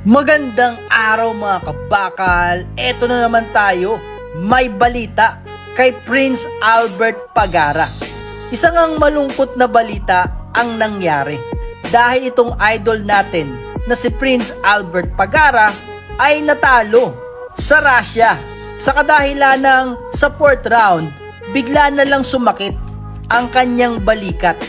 Magandang araw mga kabakal. Eto na naman tayo. May balita kay Prince Albert Pagara. Isang ang malungkot na balita ang nangyari. Dahil itong idol natin na si Prince Albert Pagara ay natalo sa Russia. Sa kadahilan ng sa 4th round, bigla na lang sumakit ang kanyang balikat.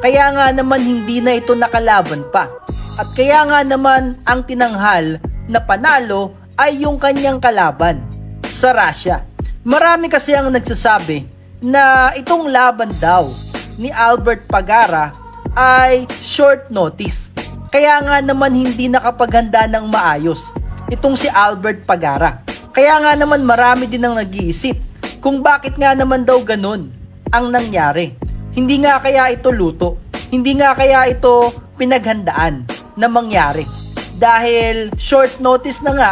Kaya nga naman hindi na ito nakalaban pa. At kaya nga naman ang tinanghal na panalo ay yung kanyang kalaban sa Russia. Marami kasi ang nagsasabi na itong laban daw ni Albert Pagara ay short notice. Kaya nga naman hindi nakapaghanda ng maayos itong si Albert Pagara. Kaya nga naman marami din ang nag-iisip kung bakit nga naman daw ganun ang nangyari. Hindi nga kaya ito luto? Hindi nga kaya ito pinaghandaan na mangyari? Dahil short notice na nga,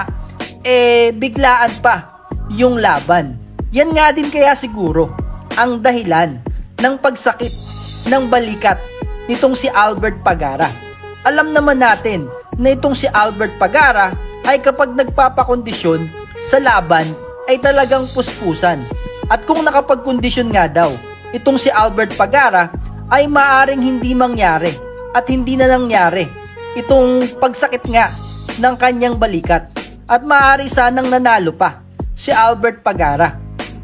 biglaan pa yung laban. Yan nga din kaya siguro ang dahilan ng pagsakit ng balikat nitong si Albert Pagara. Alam naman natin na itong si Albert Pagara ay kapag nagpapakondisyon sa laban ay talagang puspusan. At kung nakapagkondisyon nga daw itong si Albert Pagara ay maaring hindi mangyari at hindi na nangyari itong pagsakit nga ng kanyang balikat at maaari sanang nanalo pa si Albert Pagara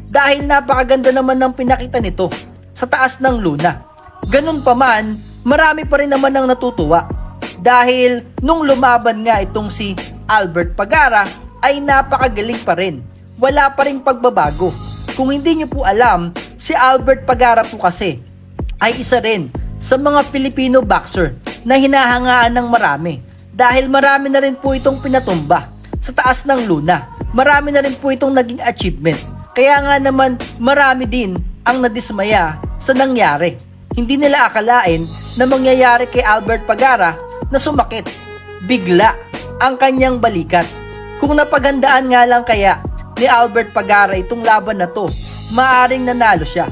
dahil napakaganda naman ng pinakita nito sa taas ng luna. Ganun pa man, marami pa rin naman ang natutuwa dahil nung lumaban nga itong si Albert Pagara ay napakagaling pa rin. Wala pa ring pagbabago. Kung hindi niyo po alam, si Albert Pagara po kasi ay isa rin sa mga Filipino boxer na hinahangaan ng marami dahil marami na rin po itong pinatumba sa taas ng luna. Marami na rin po itong naging achievement. Kaya nga naman marami din ang nadismaya sa nangyari. Hindi nila akalain na mangyayari kay Albert Pagara na sumakit bigla ang kanyang balikat. Kung napaghandaan nga lang kaya ni Albert Pagara itong laban na to, maaring nanalo siya.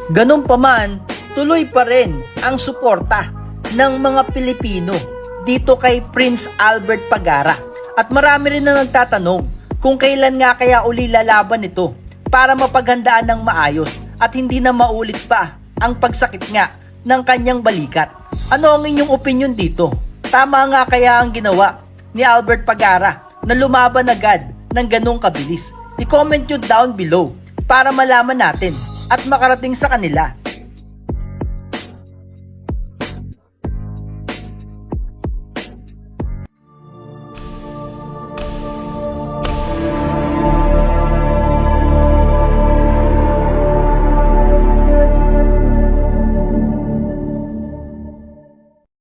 Ganun pa man, tuloy pa rin ang suporta ng mga Pilipino dito kay Prince Albert Pagara. At marami rin na nagtatanong kung kailan nga kaya uli lalaban ito para mapaghandaan ng maayos at hindi na maulit pa ang pagsakit nga ng kanyang balikat. Ano ang inyong opinion dito? Tama nga kaya ang ginawa ni Albert Pagara na lumaban agad ng ganong kabilis? I-comment nyo down below para malaman natin at makarating sa kanila